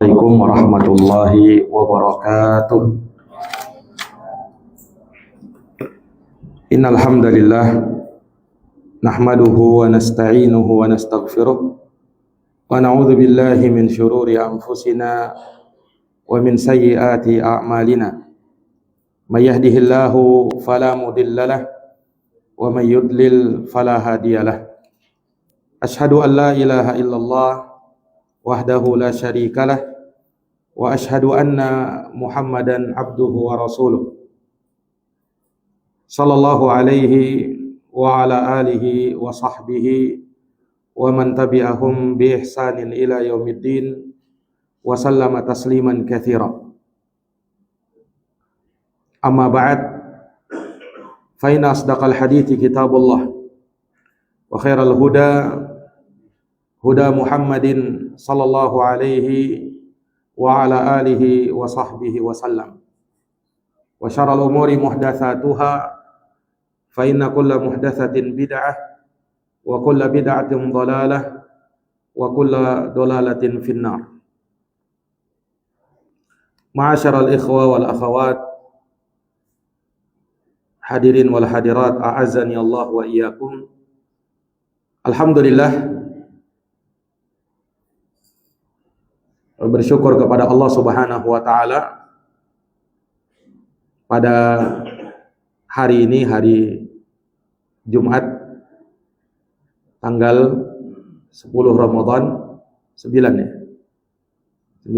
Assalamualaikum warahmatullahi wabarakatuh. Innal hamdalillah nahmaduhu wa nasta'inuhu wa nastaghfiruh wa na'udzu billahi min shururi anfusina wa min sayyiati a'malina. May yahdihillahu fala mudhillalah wa may yudlil fala hadiyalah. Asyhadu an la ilaha illallah wahdahu la syarikalah wa asyhadu anna Muhammadan abduhu wa rasuluh sallallahu alaihi wa ala alihi wa sahbihi wa man tabi'ahum bi ihsanin ila yaumiddin wa sallama tasliman katsira. Amma ba'd, fa inna asdaqal hadithi kitabullah wa khairal huda huda Muhammadin sallallahu alaihi wa ala alihi wa sahbihi wa sallam. Wa syarrul umuri muhdatsatuha fa inna kulla muhdatsatin bid'ah wa kulla bid'atin dhalalah wa kulla dhalalatin finnar. Ma'asyaral ikhwa wal akhawat, hadirin wal hadirat, a'azzani Allah wa iyyakum. Alhamdulillah, bersyukur kepada Allah Subhanahu wa taala pada hari ini, hari Jumat tanggal 10 Ramadan 9 ya. 9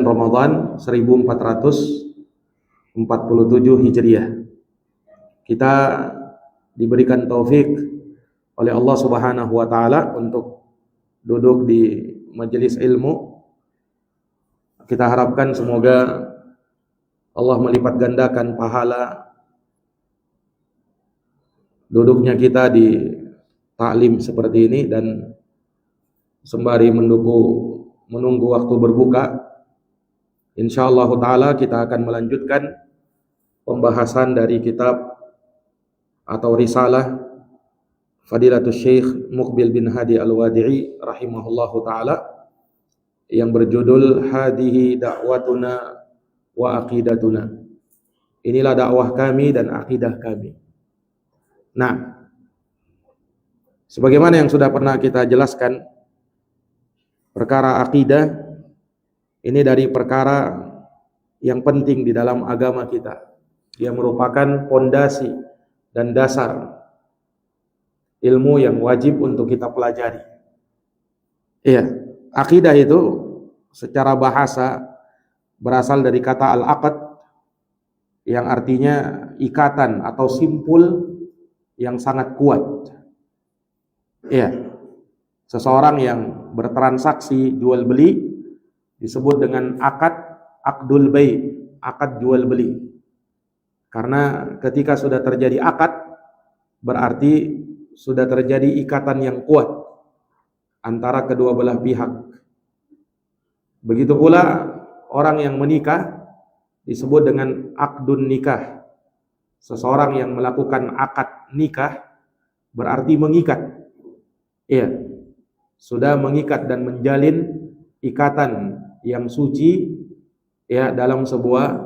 Ramadan 1447 Hijriah. Kita diberikan taufik oleh Allah Subhanahu wa taala untuk duduk di majelis ilmu. Kita harapkan semoga Allah melipat gandakan pahala duduknya kita di taklim seperti ini, dan sembari menunggu waktu berbuka, insyaallah taala kita akan melanjutkan pembahasan dari kitab atau risalah Fadilatul Syekh Muqbil bin Hadi Al-Wadi'i rahimahullahu ta'ala yang berjudul Hadihi Da'watuna wa Aqidatuna. Inilah dakwah kami dan akidah kami. Nah, sebagaimana yang sudah pernah kita jelaskan, perkara akidah ini dari perkara yang penting di dalam agama kita. Dia merupakan pondasi dan dasar ilmu yang wajib untuk kita pelajari. Iya, akidah itu secara bahasa berasal dari kata al-aqd yang artinya ikatan atau simpul yang sangat kuat. Iya, seseorang yang bertransaksi jual beli disebut dengan akdul bai', akad jual beli. Karena ketika sudah terjadi akad, berarti sudah terjadi ikatan yang kuat antara kedua belah pihak. Begitu pula orang yang menikah disebut dengan akdun nikah. Seseorang yang melakukan akad nikah berarti mengikat. Iya, sudah mengikat dan menjalin ikatan yang suci ya dalam sebuah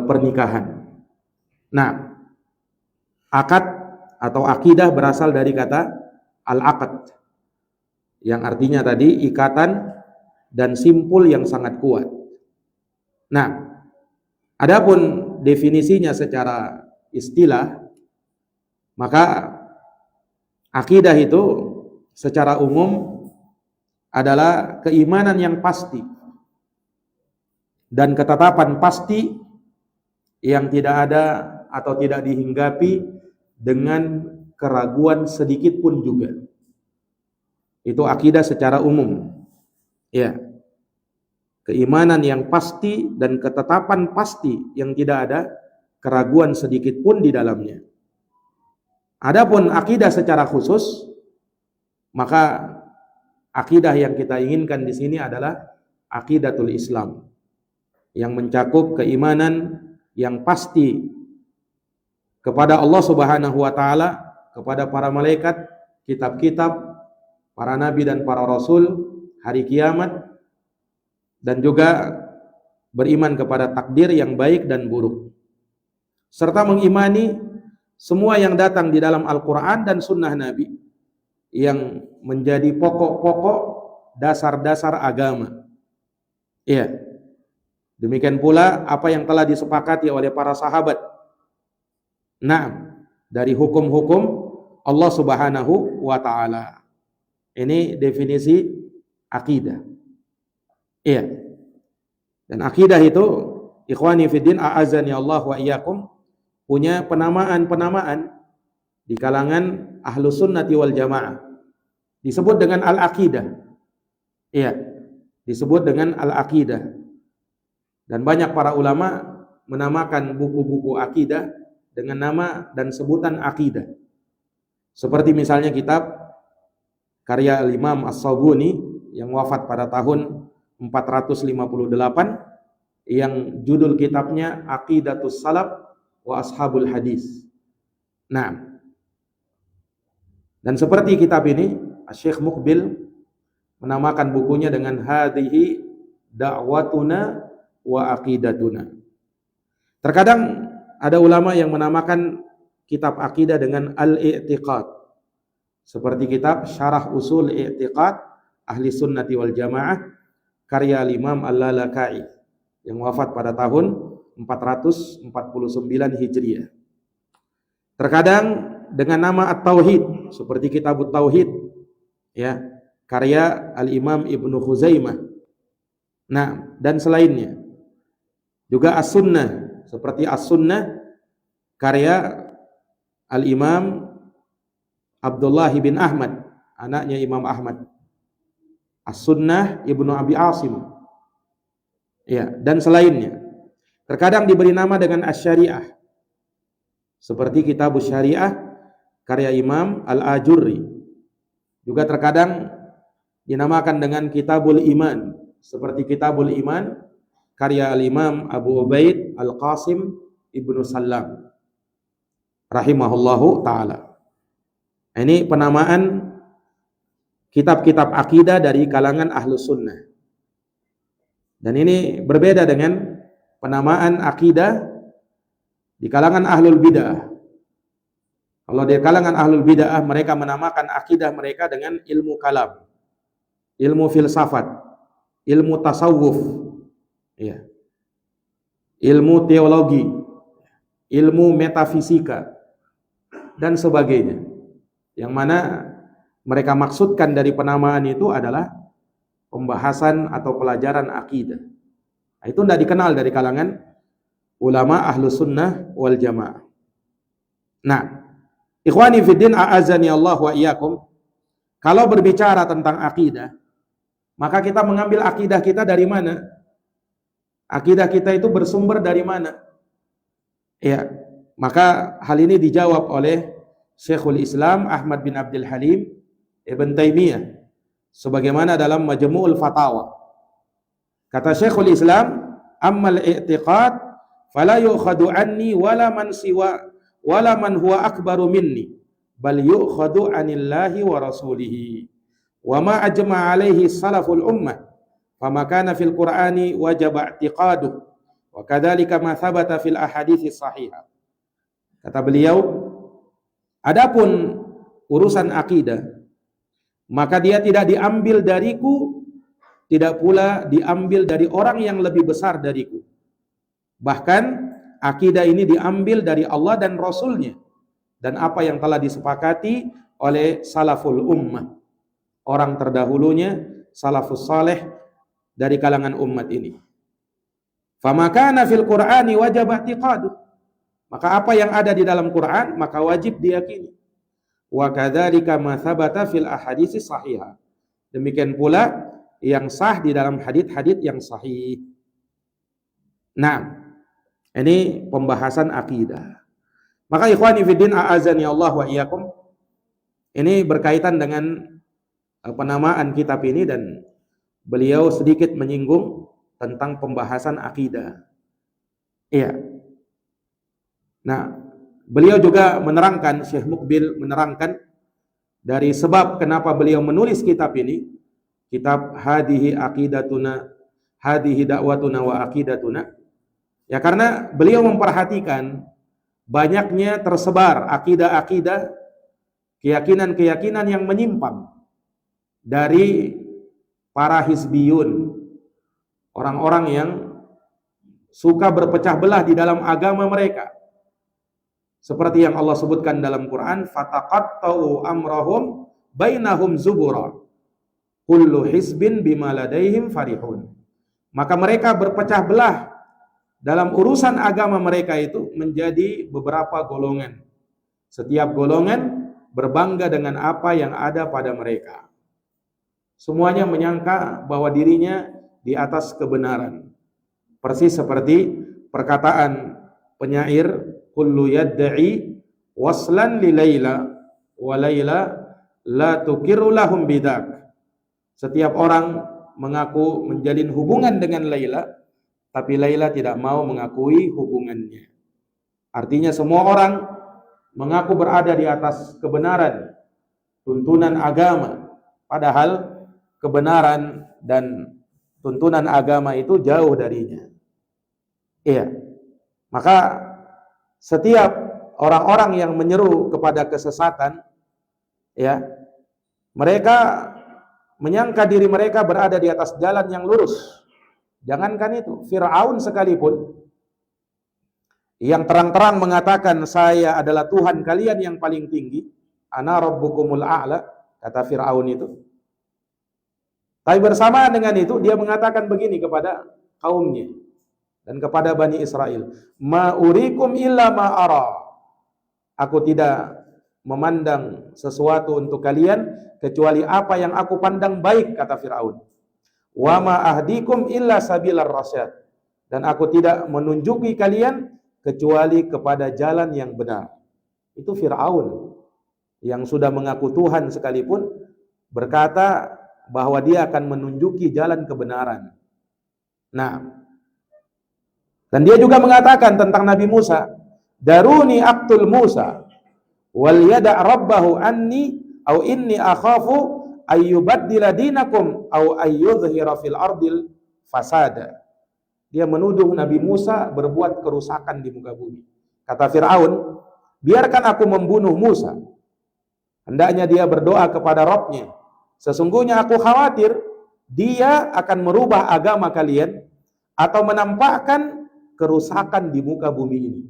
pernikahan. Nah, akad atau akidah berasal dari kata al-aqd yang artinya tadi ikatan dan simpul yang sangat kuat. Nah, adapun definisinya secara istilah, maka akidah itu secara umum adalah keimanan yang pasti dan ketetapan pasti yang tidak ada atau tidak dihinggapi dengan keraguan sedikit pun juga. Itu akidah secara umum. Ya. Keimanan yang pasti dan ketetapan pasti yang tidak ada keraguan sedikit pun di dalamnya. Adapun akidah secara khusus, maka akidah yang kita inginkan di sini adalah aqidatul Islam yang mencakup keimanan yang pasti kepada Allah Subhanahu wa taala, kepada para malaikat, kitab-kitab, para nabi dan para rasul, hari kiamat, dan juga beriman kepada takdir yang baik dan buruk, serta mengimani semua yang datang di dalam Al-Quran dan Sunnah Nabi yang menjadi pokok-pokok dasar-dasar agama. Iya. Demikian pula apa yang telah disepakati oleh para sahabat. Nah, dari hukum-hukum Allah Subhanahu wa taala. Ini definisi akidah. Iya. Dan akidah itu, ikhwani fiddin, a'azani Allah wa iyyakum, punya penamaan-penamaan di kalangan ahlu sunnati wal jamaah. Disebut dengan al-aqidah. Iya, disebut dengan al-aqidah. Dan banyak para ulama menamakan buku-buku akidah dengan nama dan sebutan akidah. Seperti misalnya kitab karya Imam As-Sabuni yang wafat pada tahun 458 yang judul kitabnya Aqidatus Salaf wa Ashabul Hadis. Nah, dan seperti kitab ini, Syekh Muqbil menamakan bukunya dengan Hadhihi Da'watuna wa Aqidatuna. Terkadang ada ulama yang menamakan kitab akidah dengan Al-I'tiqad, seperti kitab Syarah Usul I'tiqad Ahli Sunnati wal Jamaah karya Imam Al-Lalaka'i yang wafat pada tahun 449 Hijriah. Terkadang dengan nama At-Tauhid, seperti kitab Tauhid ya, karya Al-Imam Ibnu Khuzaimah. Nah, dan selainnya. Juga As-Sunnah, seperti As-Sunnah karya Al-Imam Abdullah bin Ahmad, anaknya Imam Ahmad. As-Sunnah Ibnu Abi Asim. Ya, dan selainnya. Terkadang diberi nama dengan Asy-Syariah, seperti Kitab Syariah karya Imam Al-Ajurri. Juga terkadang dinamakan dengan Kitabul Iman, seperti Kitabul Iman karya Al-Imam Abu Ubaid Al-Qasim Ibnu Sallam rahimahullahu ta'ala. Ini penamaan kitab-kitab akidah dari kalangan Ahlus Sunnah. Dan ini berbeda dengan penamaan akidah di kalangan Ahlul Bid'ah. Kalau di kalangan Ahlul Bid'ah, mereka menamakan akidah mereka dengan ilmu kalam, ilmu filsafat, ilmu tasawuf, ya, ilmu teologi, ilmu metafisika, dan sebagainya. Yang mana mereka maksudkan dari penamaan itu adalah pembahasan atau pelajaran akidah. Nah, itu tidak dikenal dari kalangan ulama Ahlus Sunnah wal Jamaah. Nah, ikhwani fiddin, a'azani Allah wa iyyakum, kalau berbicara tentang akidah, maka kita mengambil akidah kita dari mana? Akidah kita itu bersumber dari mana? Ya, maka hal ini dijawab oleh Syekhul Islam Ahmad bin Abdul Halim Ibn Taimiyah sebagaimana dalam Majmu'ul Fatawa. Kata Syekhul Islam, ammal i'tiqad fala yu'khadu anni wala man siwa wala man huwa akbaru minni bal yu'khadu anillahi wa rasulihi wa ma ajma' alaihi salaful ummah fama kana fil qur'ani wajaba i'tiqaduh wa kadzalika ma thabata fil ahadits sahihah. Kata beliau, adapun urusan akidah, maka dia tidak diambil dariku, tidak pula diambil dari orang yang lebih besar dariku. Bahkan akidah ini diambil dari Allah dan Rasulnya, dan apa yang telah disepakati oleh salaful ummah, orang terdahulunya, salafus saleh dari kalangan umat ini. Famakana fil Qur'ani wajib i'tiqadu, maka apa yang ada di dalam Quran maka wajib diyakini. Wa kadzalika ma thabata fil ahadits sahihah, demikian pula yang sah di dalam hadits-hadits yang sahih. Nah, ini pembahasan akidah. Maka ikhwani fiddin, a'azani Allah wa iyyakum, ini berkaitan dengan penamaan kitab ini, dan beliau sedikit menyinggung tentang pembahasan akidah. Iya. Nah, beliau juga menerangkan, Syekh Muqbil menerangkan dari sebab kenapa beliau menulis kitab ini, kitab Hadihi Aqidatuna, Hadihi Da'watuna wa Aqidatuna. Ya, karena beliau memperhatikan banyaknya tersebar akidah-akidah, keyakinan-keyakinan yang menyimpang dari para hizbiyun, orang-orang yang suka berpecah belah di dalam agama mereka. Seperti yang Allah sebutkan dalam Quran, fataqatta'u amrahum bainahum zubura kullu hizbin bima ladaihim farihun. Maka mereka berpecah belah dalam urusan agama mereka itu menjadi beberapa golongan. Setiap golongan berbangga dengan apa yang ada pada mereka. Semuanya menyangka bahwa dirinya di atas kebenaran. Persis seperti perkataan penyair, kullu yadda'i waslan li Laila wa Laila la tukiru lahum bidak. Setiap orang mengaku menjalin hubungan dengan Laila, tapi Laila tidak mau mengakui hubungannya. Artinya semua orang mengaku berada di atas kebenaran, tuntunan agama, padahal kebenaran dan tuntunan agama itu jauh darinya. Iya. Maka setiap orang-orang yang menyeru kepada kesesatan, ya, mereka menyangka diri mereka berada di atas jalan yang lurus. Jangankan itu, Fir'aun sekalipun yang terang-terang mengatakan saya adalah Tuhan kalian yang paling tinggi, ana rabbukumul a'la, kata Fir'aun itu. Tapi bersamaan dengan itu dia mengatakan begini kepada kaumnya dan kepada Bani Israel, ma urikum illa ma ara. Aku tidak memandang sesuatu untuk kalian kecuali apa yang aku pandang baik, kata Fir'aun. Wa ma ahdikum illa sabilar rasyad. Dan aku tidak menunjuki kalian kecuali kepada jalan yang benar. Itu Fir'aun yang sudah mengaku Tuhan sekalipun berkata bahwa dia akan menunjuki jalan kebenaran. Nah, dan dia juga mengatakan tentang Nabi Musa, daruni aqtul Musa wal yada' rabbahu anni au inni akhafu ayyubaddila dinakum au ayyudhhira fil ardil fasada. Dia menuduh Nabi Musa berbuat kerusakan di muka bumi. Kata Fir'aun, biarkan aku membunuh Musa. Hendaknya dia berdoa kepada Rabbnya. Sesungguhnya aku khawatir dia akan merubah agama kalian atau menampakkan kerusakan di muka bumi ini.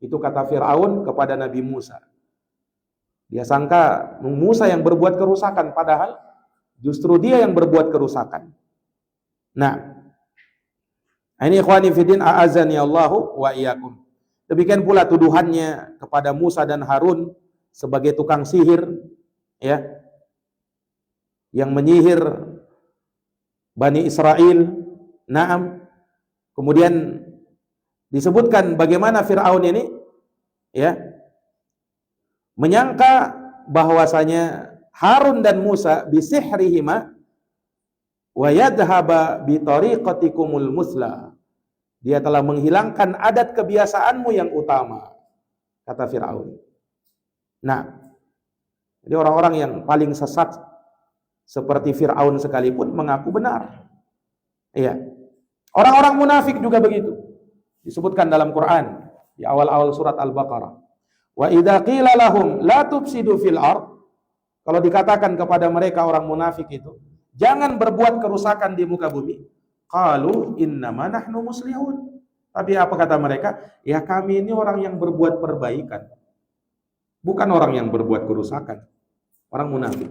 Itu kata Fir'aun kepada Nabi Musa. Dia sangka Musa yang berbuat kerusakan, padahal justru dia yang berbuat kerusakan. Nah, ini ikhwani fiddin a'azani Allahu wa iyyakum. Demikian pula tuduhannya kepada Musa dan Harun sebagai tukang sihir, ya, yang menyihir Bani Israel. Naam. Kemudian disebutkan bagaimana Fir'aun ini, ya, menyangka bahwasanya Harun dan Musa bisihrihima wa yadhhaba bi tariqatikumul musla. Dia telah menghilangkan adat kebiasaanmu yang utama, kata Fir'aun. Nah, jadi orang-orang yang paling sesat seperti Fir'aun sekalipun mengaku benar. Iya. Orang-orang munafik juga begitu. Disebutkan dalam Quran di awal-awal surat Al-Baqarah. Wa idza qila lahum la tufsidu fil ard, kalau dikatakan kepada mereka orang munafik itu, jangan berbuat kerusakan di muka bumi, qalu innama nahnu muslihun. Tapi apa kata mereka? Ya kami ini orang yang berbuat perbaikan. Bukan orang yang berbuat kerusakan. Orang munafik.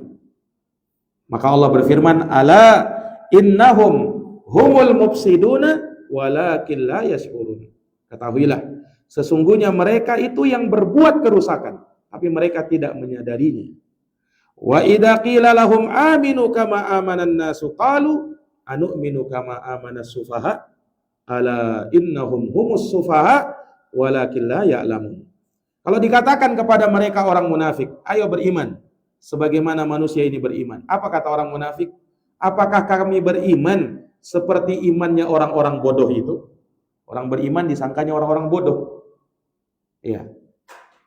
Maka Allah berfirman, ala innahum humul mufsiduna walakin la yash'urun. Ketahuilah, sesungguhnya mereka itu yang berbuat kerusakan, tapi mereka tidak menyadarinya. Wa idza qila lahum aminu kama amanan nasu qalu anu'minu kama amanas sufaha ala innahum humus sufaha walakin la ya'lamun. Kalau dikatakan kepada mereka orang munafik, ayo beriman sebagaimana manusia ini beriman. Apa kata orang munafik? Apakah kami beriman seperti imannya orang-orang bodoh itu? Orang beriman disangkanya orang-orang bodoh. Iya.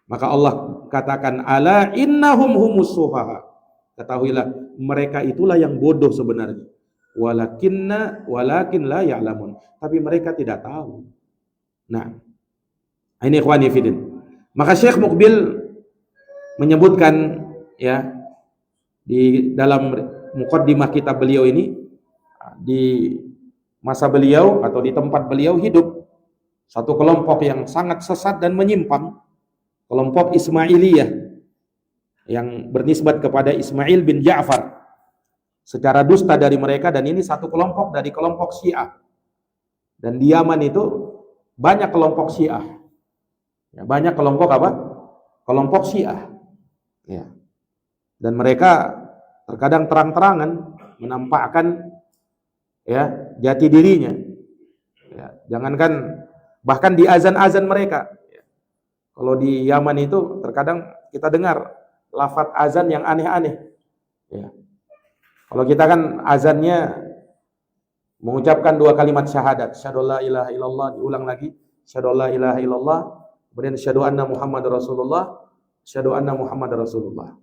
Maka Allah katakan ala innahum humus sufaha. Ketahuilah mereka itulah yang bodoh sebenarnya. Walakin la ya'lamun. Tapi mereka tidak tahu. Nah, ini ikhwani fillah. Maka Syekh Muqbil menyebutkan ya di dalam muqaddimah kitab beliau ini, di masa beliau atau di tempat beliau hidup satu kelompok yang sangat sesat dan menyimpang, kelompok Ismailiyah yang bernisbat kepada Ismail bin Ja'far secara dusta dari mereka, dan ini satu kelompok dari kelompok Syiah. Dan di Yaman itu banyak kelompok Syiah. Ya, banyak kelompok apa? Kelompok Syiah. Ya. Dan mereka terkadang terang-terangan menampakkan ya jati dirinya. Ya, jangankan bahkan di azan-azan mereka. Ya. Kalau di Yaman itu terkadang kita dengar lafaz azan yang aneh-aneh. Ya. Kalau kita kan azannya mengucapkan 2 kalimat syahadat, syahadu la ilaha illallah, diulang lagi, syahadu la ilaha illallah, kemudian syahadu anna Muhammad Rasulullah, syahadu anna Muhammad Rasulullah.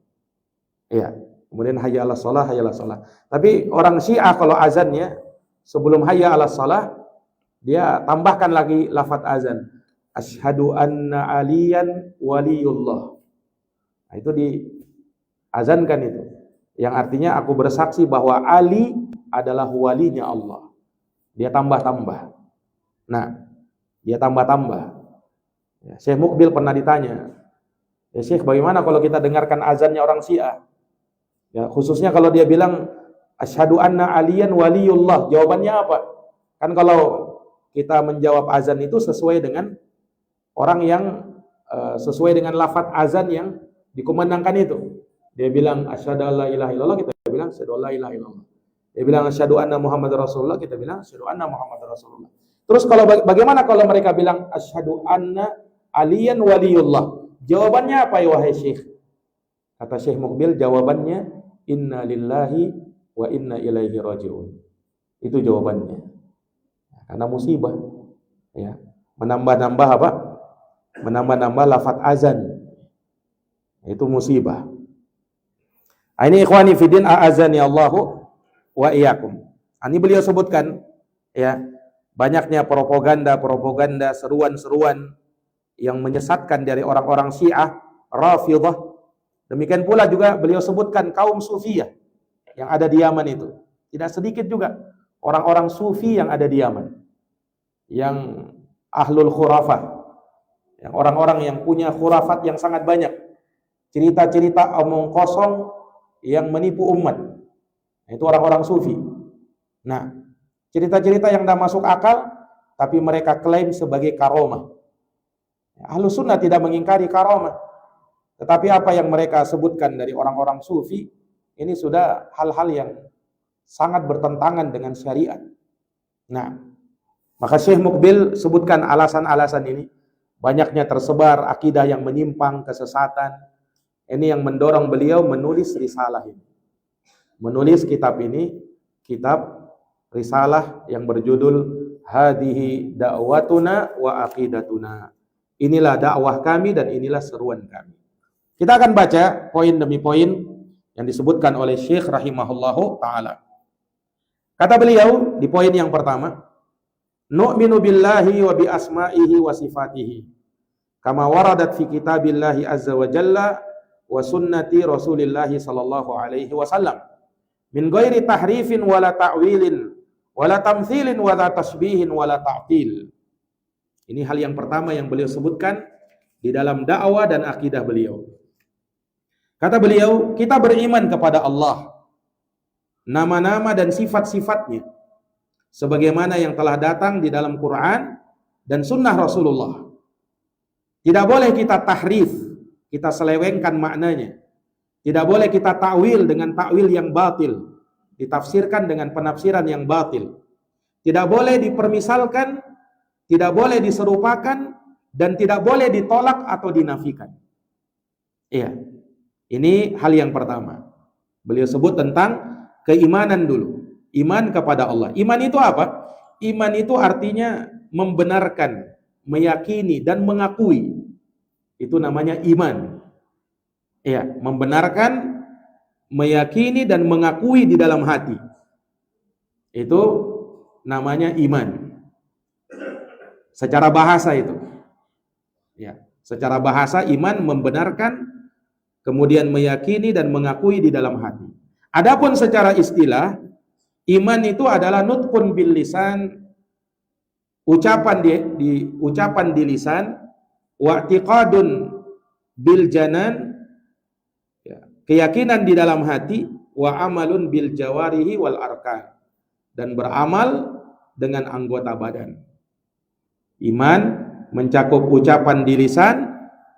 Ya, kemudian hayya 'alas shalah, hayya 'alas shalah. Tapi orang Syiah kalau azannya sebelum hayya 'alas shalah dia tambahkan lagi lafaz azan, asyhadu anna aliyan waliyullah. Nah, itu diazankan itu. Yang artinya aku bersaksi bahwa Ali adalah walinya Allah. Dia tambah-tambah. Nah, dia tambah-tambah. Ya, Syekh Muqbil pernah ditanya, ya Syekh, bagaimana kalau kita dengarkan azannya orang Syiah? Ya, khususnya kalau dia bilang asyhadu anna aliyan waliyullah, jawabannya apa? Kan kalau kita menjawab azan itu sesuai dengan orang yang sesuai dengan lafaz azan yang dikumandangkan itu. Dia bilang asyhadu alla ilaha illallah, kita bilang asyhadu alla ilaha illallah. Dia bilang asyhadu anna Muhammad Rasulullah, kita bilang asyhadu anna Muhammad Rasulullah. Terus kalau bagaimana kalau mereka bilang asyhadu anna aliyan waliyullah? Jawabannya apa ya wahai Syekh? Kata Syekh Muqbil, jawabannya inna lillahi wa inna ilaihi raji'un. Itu jawabannya. Karena musibah. Ya. Menambah-nambah apa? Menambah-nambah lafaz azan. Itu musibah. Ini ikhwani fiddin a'azani Allahu wa iyyakum. Ini beliau sebutkan ya, banyaknya propaganda, seruan-seruan yang menyesatkan dari orang-orang Syiah, Rafidhah. Demikian pula juga beliau sebutkan kaum Sufiyah yang ada di Yaman itu. Tidak sedikit juga orang-orang Sufi yang ada di Yaman, yang ahlul khurafah, yang orang-orang yang punya khurafat yang sangat banyak, cerita-cerita omong kosong yang menipu umat. Itu orang-orang Sufi. Nah, cerita-cerita yang tidak masuk akal, tapi mereka klaim sebagai karomah. Ahlus sunnah tidak mengingkari karomah, tetapi apa yang mereka sebutkan dari orang-orang Sufi ini sudah hal-hal yang sangat bertentangan dengan syariat. Nah, maka Syekh Muqbil sebutkan alasan-alasan ini. Banyaknya tersebar akidah yang menyimpang, kesesatan. Ini yang mendorong beliau menulis risalah ini. Menulis kitab ini, kitab risalah yang berjudul Hadihi Da'watuna wa Aqidatuna. Inilah dakwah kami dan inilah seruan kami. Kita akan baca poin demi poin yang disebutkan oleh Syekh rahimahullahu ta'ala. Kata beliau di poin yang pertama, nu'minu billahi wa bi asma'ihi wa sifatihi kama waradat fi kitabillahi azza wa jalla wa sunnati rasulillahi sallallahu alaihi wasallam min ghairi tahrifin wala ta'wilin wala tamthilin wala tashbihin wala ta'til. Ini hal yang pertama yang beliau sebutkan di dalam dakwah dan akidah beliau. Kata beliau, kita beriman kepada Allah, nama-nama dan sifat-sifatnya sebagaimana yang telah datang di dalam Quran dan sunnah Rasulullah. Tidak boleh kita tahrif, kita selewengkan maknanya. Tidak boleh kita takwil dengan takwil yang batil, ditafsirkan dengan penafsiran yang batil. Tidak boleh dipermisalkan, tidak boleh diserupakan, dan tidak boleh ditolak atau dinafikan. Iya. Ini hal yang pertama. Beliau sebut tentang keimanan dulu. Iman kepada Allah. Iman itu apa? Iman itu artinya membenarkan, meyakini, dan mengakui. Itu namanya iman. Ya, membenarkan, meyakini dan mengakui di dalam hati. Itu namanya iman. Secara bahasa itu. Ya, secara bahasa iman membenarkan, kemudian meyakini dan mengakui di dalam hati. Adapun secara istilah, iman itu adalah nutqun bil lisan, ucapan di lisan, wa i'tiqadun bil janan, ya, keyakinan di dalam hati, wa amalun bil jawarihi wal arkan, dan beramal dengan anggota badan. Iman mencakup ucapan di lisan,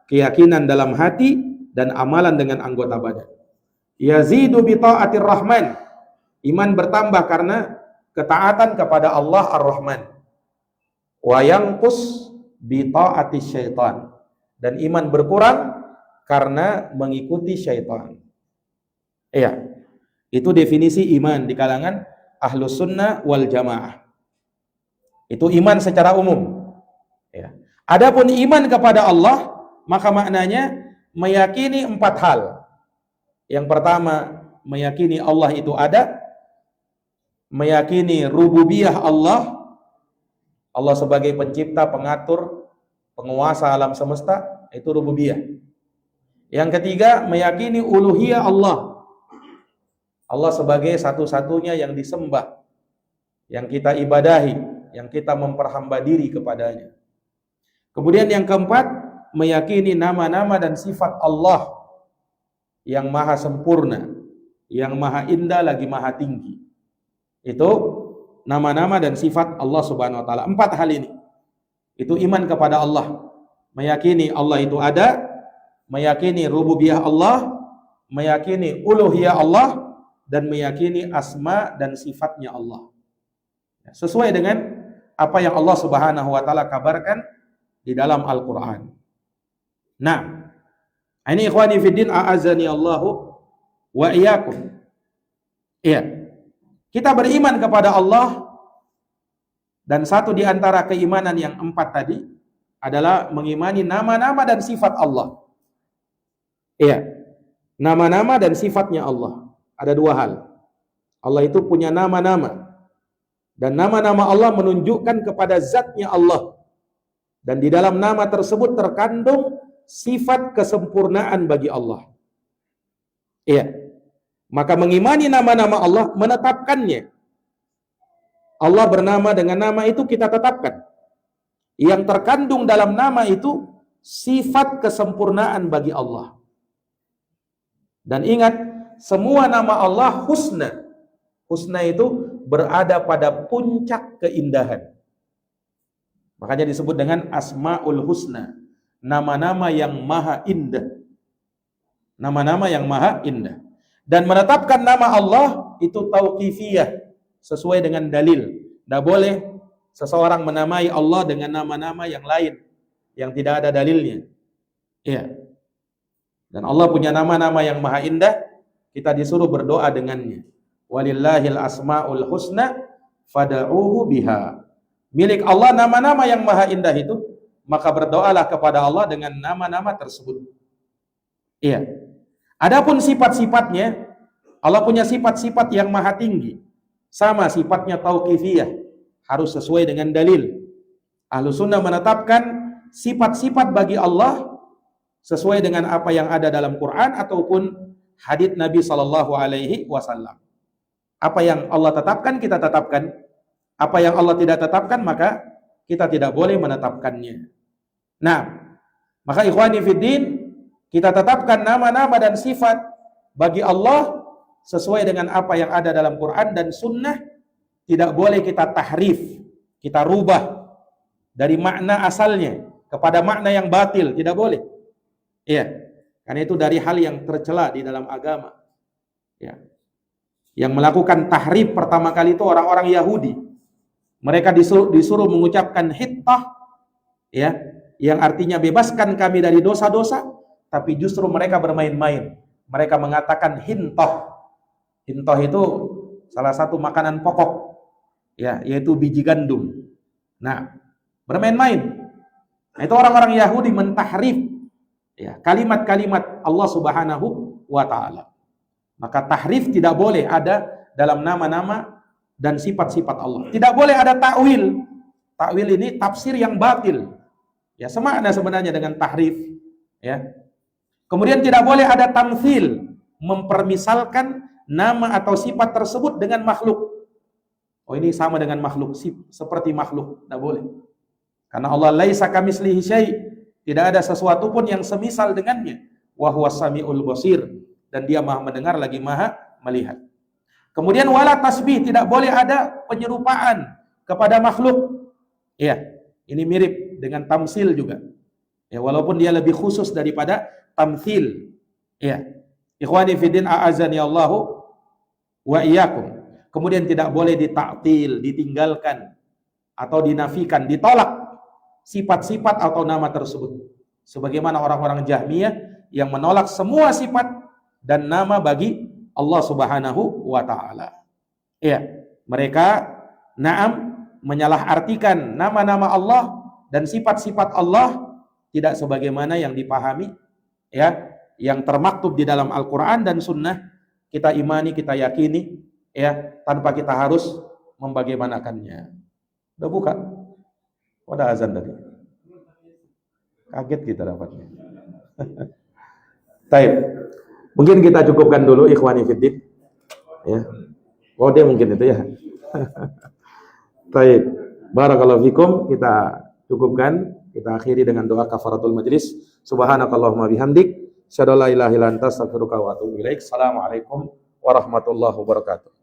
keyakinan dalam hati, dan amalan dengan anggota badan. Yazidu bi ta'atir rahman, iman bertambah karena ketaatan kepada Allah Ar-Rahman. Wa yanqus bi ta'ati syaitan, dan iman berkurang karena mengikuti syaitan. Iya, itu definisi iman di kalangan Ahlus Sunnah wal Jamaah. Itu iman secara umum. Ya. Adapun iman kepada Allah, maka maknanya meyakini 4 hal. Yang pertama, meyakini Allah itu ada, meyakini rububiyah Allah, Allah sebagai pencipta, pengatur, penguasa alam semesta, itu rububiyah. Yang ketiga, meyakini uluhiyah Allah, Allah sebagai satu-satunya yang disembah, yang kita ibadahi, yang kita memperhamba diri kepadanya. Kemudian yang keempat, meyakini nama-nama dan sifat Allah yang maha sempurna, yang maha indah lagi maha tinggi. Itu nama-nama dan sifat Allah Subhanahu wa taala. 4 hal ini. Itu iman kepada Allah. Meyakini Allah itu ada, meyakini rububiyah Allah, meyakini uluhiyah Allah, dan meyakini asma dan sifatnya Allah. Sesuai dengan apa yang Allah Subhanahu wa taala kabarkan di dalam Al-Qur'an. Nah, ini ikhwani fiddin a'azani Allahu wa iyyakum. Iya. Kita beriman kepada Allah, dan satu di antara keimanan yang 4 tadi adalah mengimani nama-nama dan sifat Allah. Iya. Nama-nama dan sifatnya Allah. Ada 2 hal. Allah itu punya nama-nama, dan nama-nama Allah menunjukkan kepada zatnya Allah. Dan di dalam nama tersebut terkandung sifat kesempurnaan bagi Allah. Iya. Maka mengimani nama-nama Allah, menetapkannya. Allah bernama dengan nama itu kita tetapkan. Yang terkandung dalam nama itu sifat kesempurnaan bagi Allah. Dan ingat, semua nama Allah husna. Husna itu berada pada puncak keindahan. Makanya disebut dengan Asmaul Husna, nama-nama yang maha indah. Nama-nama yang maha indah. Dan menetapkan nama Allah itu tauqifiyah, sesuai dengan dalil. Tidak boleh seseorang menamai Allah dengan nama-nama yang lain yang tidak ada dalilnya. Iya. Dan Allah punya nama-nama yang maha indah, kita disuruh berdoa dengannya. Walillahil asmaul husna fad'uhu biha. Milik Allah nama-nama yang maha indah itu, maka berdoalah kepada Allah dengan nama-nama tersebut. Iya. Adapun sifat-sifatnya, Allah punya sifat-sifat yang maha tinggi. Sama sifatnya tauqifiyah, harus sesuai dengan dalil. Ahlus Sunnah menetapkan sifat-sifat bagi Allah sesuai dengan apa yang ada dalam Quran ataupun hadits Nabi sallallahu alaihi wasallam. Apa yang Allah tetapkan, kita tetapkan. Apa yang Allah tidak tetapkan, maka kita tidak boleh menetapkannya. Nah, maka ikhwani fiddin, kita tetapkan nama-nama dan sifat bagi Allah sesuai dengan apa yang ada dalam Quran dan Sunnah. Tidak boleh kita tahrif, kita rubah dari makna asalnya kepada makna yang batil, tidak boleh. Iya, karena itu dari hal yang tercela di dalam agama. Ya. Yang melakukan tahrif pertama kali itu orang-orang Yahudi. Mereka disuruh mengucapkan hittah, ya, yang artinya bebaskan kami dari dosa-dosa, tapi justru mereka bermain-main. Mereka mengatakan hintoh. Hintoh itu salah satu makanan pokok, ya, yaitu biji gandum. Nah, bermain-main. Nah, itu orang-orang Yahudi mentahrif, ya, kalimat-kalimat Allah Subhanahu wa taala. Maka tahrif tidak boleh ada dalam nama-nama dan sifat-sifat Allah. Tidak boleh ada takwil. Takwil ini tafsir yang batil. Ya, semakna sebenarnya dengan tahrif, ya. Kemudian tidak boleh ada tamtsil, mempermisalkan nama atau sifat tersebut dengan makhluk. Oh, ini sama dengan makhluk, seperti makhluk, tidak boleh. Karena Allah laisa kamitslihi syai', tidak ada sesuatu pun yang semisal dengannya. Wa huwas samiul basir, dan dia Maha mendengar lagi Maha melihat. Kemudian wala tasbih, tidak boleh ada penyerupaan kepada makhluk. Ya, ini mirip dengan tamsil juga. Ya, walaupun dia lebih khusus daripada tamthil. Ya. Ikhwani fiddin a'azani Allahu wa iyyakum. Kemudian tidak boleh ditaktil, ditinggalkan atau dinafikan, ditolak sifat-sifat atau nama tersebut. Sebagaimana orang-orang Jahmiyah yang menolak semua sifat dan nama bagi Allah Subhanahu wa taala. Ya, mereka menyalahartikan nama-nama Allah dan sifat-sifat Allah tidak sebagaimana yang dipahami, ya, yang termaktub di dalam Al-Qur'an dan Sunnah. Kita imani, kita yakini, ya, tanpa kita harus membagaimanakannya. Udah buka? Udah azan tadi. Kaget kita dapatnya. Baik. Mungkin kita cukupkan dulu ikhwani fiddin. Ya. Oh, dia mungkin itu ya. Baik. Barakallahu fikum, kita cukupkan, kita akhiri dengan doa kafaratul majlis. Subhanakallahumma bihamdik, syada la ilaha illa anta astaghfiruka wa atubu ilaik. Assalamualaikum warahmatullahi wabarakatuh.